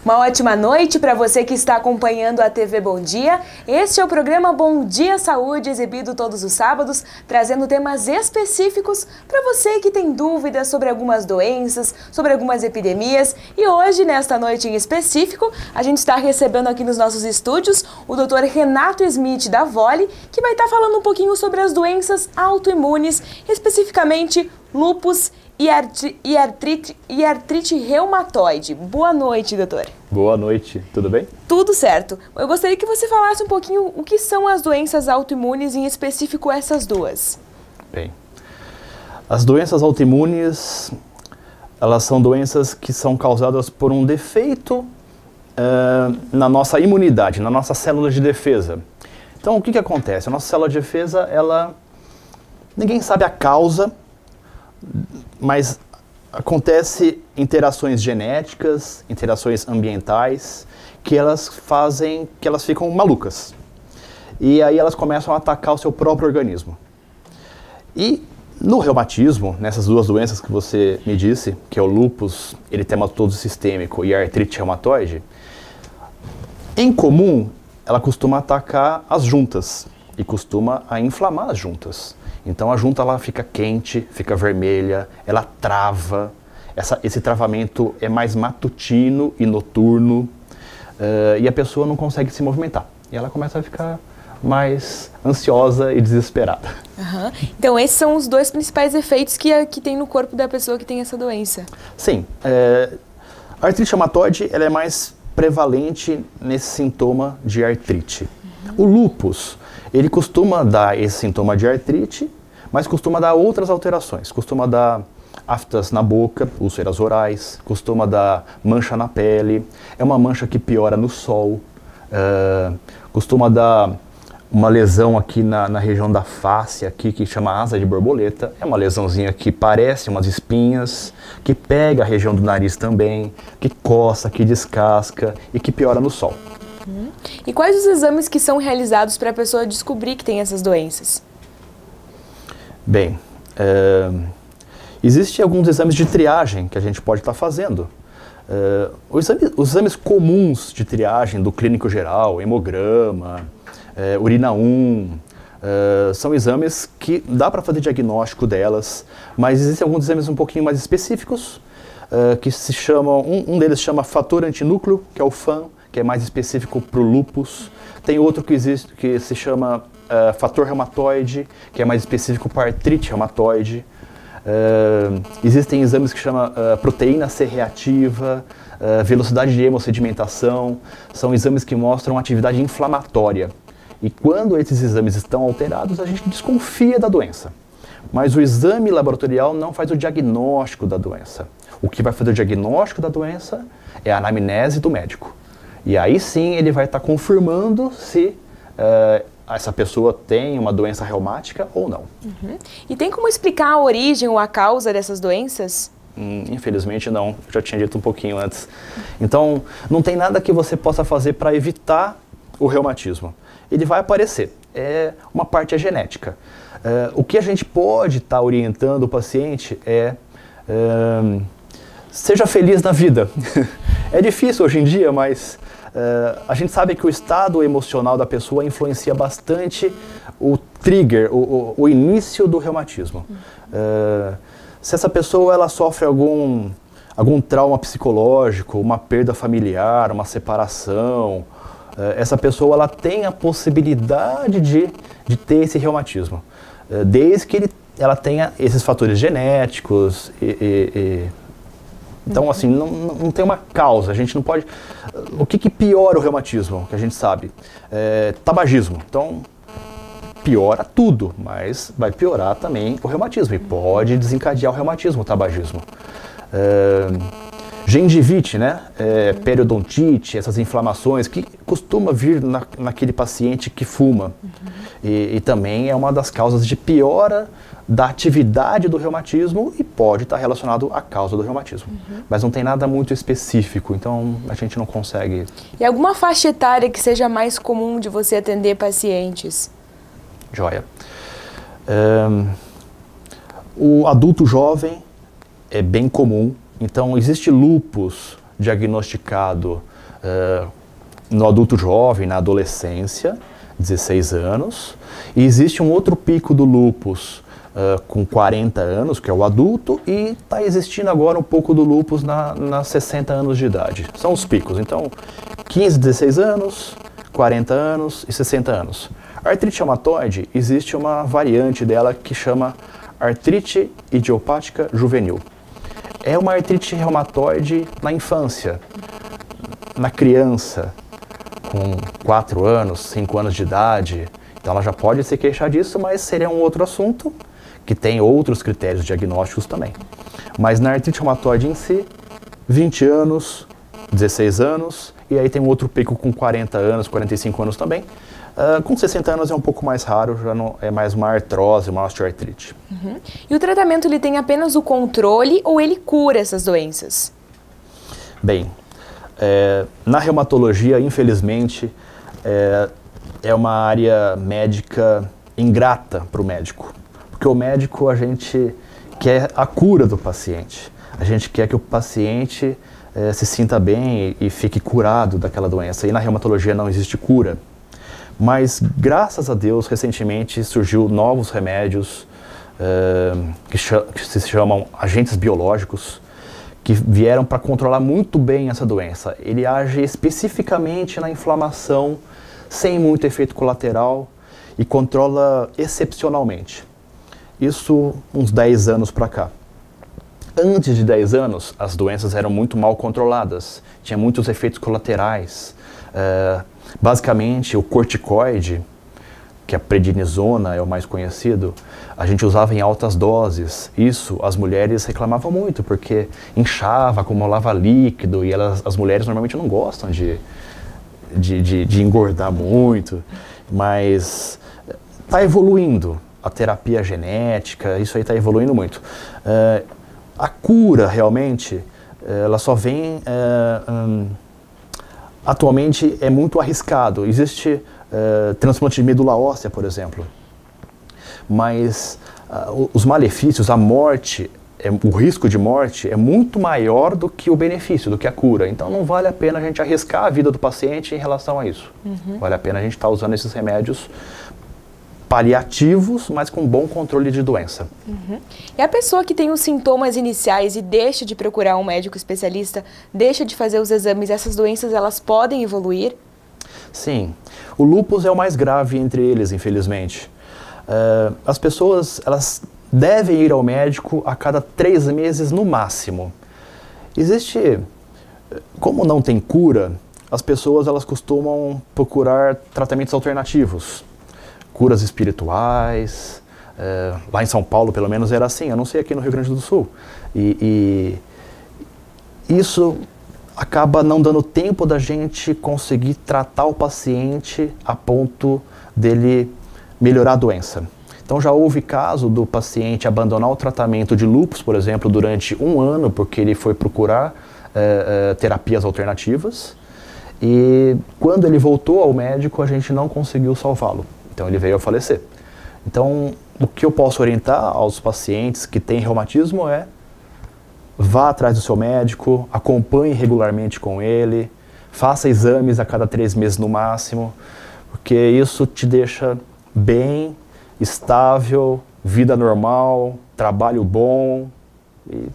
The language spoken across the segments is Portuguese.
Uma ótima noite para você que está acompanhando a TV Bom Dia. Este é o programa Bom Dia Saúde, exibido todos os sábados, trazendo temas específicos para você que tem dúvidas sobre algumas doenças, sobre algumas epidemias. E hoje, nesta noite em específico, a gente está recebendo aqui nos nossos estúdios o Dr. Renato Smith da Vole, que vai estar falando um pouquinho sobre as doenças autoimunes, especificamente lúpus e artrite reumatoide. Boa noite, doutor. Boa noite, tudo bem? Tudo certo. Eu gostaria que você falasse um pouquinho o que são as doenças autoimunes, em específico essas duas. Bem, as doenças autoimunes, elas são doenças que são causadas por um defeito na nossa imunidade, na nossa célula de defesa. Então, o que acontece? A nossa célula de defesa, ninguém sabe a causa, mas acontece interações genéticas, interações ambientais, que elas fazem que elas ficam malucas. E aí elas começam a atacar o seu próprio organismo. E no reumatismo, nessas duas doenças que você me disse, que é o lúpus eritematoso sistêmico e a artrite reumatoide, em comum, ela costuma atacar as juntas e costuma a inflamar as juntas. Então a junta ela fica quente, fica vermelha, ela trava. Esse travamento é mais matutino e noturno e a pessoa não consegue se movimentar. E ela começa a ficar mais ansiosa e desesperada. Uhum. Então esses são os dois principais efeitos que tem no corpo da pessoa que tem essa doença. Sim. A artrite reumatoide ela é mais prevalente nesse sintoma de artrite. O lúpus, ele costuma dar esse sintoma de artrite, mas costuma dar outras alterações. Costuma dar aftas na boca, úlceras orais, costuma dar mancha na pele, é uma mancha que piora no sol, costuma dar uma lesão aqui na região da face, aqui, que chama asa de borboleta. É uma lesãozinha que parece umas espinhas, que pega a região do nariz também, que coça, que descasca e que piora no sol. E quais os exames que são realizados para a pessoa descobrir que tem essas doenças? Bem, existem alguns exames de triagem que a gente pode estar fazendo. Os exames comuns de triagem do clínico geral, hemograma, urina 1, são exames que dá para fazer diagnóstico delas, mas existem alguns exames um pouquinho mais específicos, que se chamam, um deles chama fator antinúcleo, que é o FAN, que é mais específico para o lúpus. Tem outro que se chama fator reumatoide, que é mais específico para artrite reumatoide. Existem exames que chamam proteína C reativa, velocidade de hemossedimentação. São exames que mostram atividade inflamatória. E quando esses exames estão alterados, a gente desconfia da doença. Mas o exame laboratorial não faz o diagnóstico da doença. O que vai fazer o diagnóstico da doença é a anamnese do médico. E aí sim ele vai estar confirmando se essa pessoa tem uma doença reumática ou não. Uhum. E tem como explicar a origem ou a causa dessas doenças? Infelizmente não, eu já tinha dito um pouquinho antes. Então não tem nada que você possa fazer para evitar o reumatismo. Ele vai aparecer, uma parte é genética. O que a gente pode estar orientando o paciente seja feliz na vida. É difícil hoje em dia, mas a gente sabe que o estado emocional da pessoa influencia bastante o trigger, o início do reumatismo. Se essa pessoa ela sofre algum trauma psicológico, uma perda familiar, uma separação, essa pessoa ela tem a possibilidade de ter esse reumatismo, desde que ela tenha esses fatores genéticos. Então, assim, não tem uma causa, a gente não pode... O que piora o reumatismo, que a gente sabe? Tabagismo. Então, piora tudo, mas vai piorar também o reumatismo e pode desencadear o reumatismo, o tabagismo. Gengivite, né? Periodontite, essas inflamações que costuma vir naquele paciente que fuma. E também é uma das causas de piora da atividade do reumatismo e pode estar relacionado à causa do reumatismo. Mas não tem nada muito específico, então a gente não consegue... E alguma faixa etária que seja mais comum de você atender pacientes? Joia. O adulto jovem é bem comum. Então, existe lúpus diagnosticado no adulto jovem, na adolescência, 16 anos, e existe um outro pico do lúpus com 40 anos, que é o adulto, e está existindo agora um pouco do lúpus nas 60 anos de idade. São os picos, então 15, 16 anos, 40 anos e 60 anos. A artrite reumatoide, existe uma variante dela que chama artrite idiopática juvenil. É uma artrite reumatoide na infância, na criança, com 4 anos, 5 anos de idade. Então ela já pode se queixar disso, mas seria um outro assunto, que tem outros critérios diagnósticos também. Mas na artrite reumatoide em si, 20 anos, 16 anos, e aí tem um outro pico com 40 anos, 45 anos também. Com 60 anos é um pouco mais raro, já não, é mais uma artrose, uma osteoartrite. Uhum. E o tratamento, ele tem apenas o controle ou ele cura essas doenças? Bem, na reumatologia, infelizmente, é uma área médica ingrata para o médico. Porque o médico, a gente quer a cura do paciente. A gente quer que o paciente se sinta bem e fique curado daquela doença. E na reumatologia não existe cura. Mas, graças a Deus, recentemente surgiu novos remédios que se chamam agentes biológicos, que vieram para controlar muito bem essa doença. Ele age especificamente na inflamação, sem muito efeito colateral, e controla excepcionalmente. Isso uns 10 anos para cá. Antes de 10 anos, as doenças eram muito mal controladas, tinha muitos efeitos colaterais. Basicamente, o corticoide, que a prednisona é o mais conhecido, a gente usava em altas doses. Isso as mulheres reclamavam muito, porque inchava, acumulava líquido, e as mulheres normalmente não gostam de engordar muito, mas está evoluindo. A terapia genética, isso aí está evoluindo muito. A cura, realmente, ela só vem... atualmente é muito arriscado. Existe transplante de medula óssea, por exemplo. Mas os malefícios, a morte, o risco de morte é muito maior do que o benefício, do que a cura. Então não vale a pena a gente arriscar a vida do paciente em relação a isso. Uhum. Vale a pena a gente estar usando esses remédios paliativos, mas com bom controle de doença. Uhum. E a pessoa que tem os sintomas iniciais e deixa de procurar um médico especialista, deixa de fazer os exames, essas doenças, elas podem evoluir? Sim. O lúpus é o mais grave entre eles, infelizmente. As pessoas, elas devem ir ao médico a cada 3 meses no máximo. Como não tem cura, as pessoas, elas costumam procurar tratamentos alternativos. Curas espirituais, lá em São Paulo pelo menos era assim, eu não sei aqui no Rio Grande do Sul. E isso acaba não dando tempo da gente conseguir tratar o paciente a ponto dele melhorar a doença. Então já houve caso do paciente abandonar o tratamento de lúpus, por exemplo, durante 1 ano, porque ele foi procurar terapias alternativas, e quando ele voltou ao médico, a gente não conseguiu salvá-lo. Então ele veio a falecer. Então, o que eu posso orientar aos pacientes que têm reumatismo é: vá atrás do seu médico, acompanhe regularmente com ele, faça exames a cada 3 meses no máximo, porque isso te deixa bem, estável, vida normal, trabalho bom e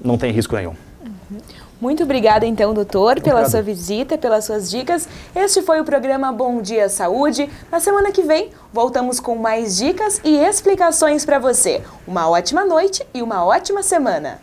não tem risco nenhum. Uhum. Muito obrigada, então, doutor, pela sua visita, pelas suas dicas. Este foi o programa Bom Dia Saúde. Na semana que vem, voltamos com mais dicas e explicações para você. Uma ótima noite e uma ótima semana.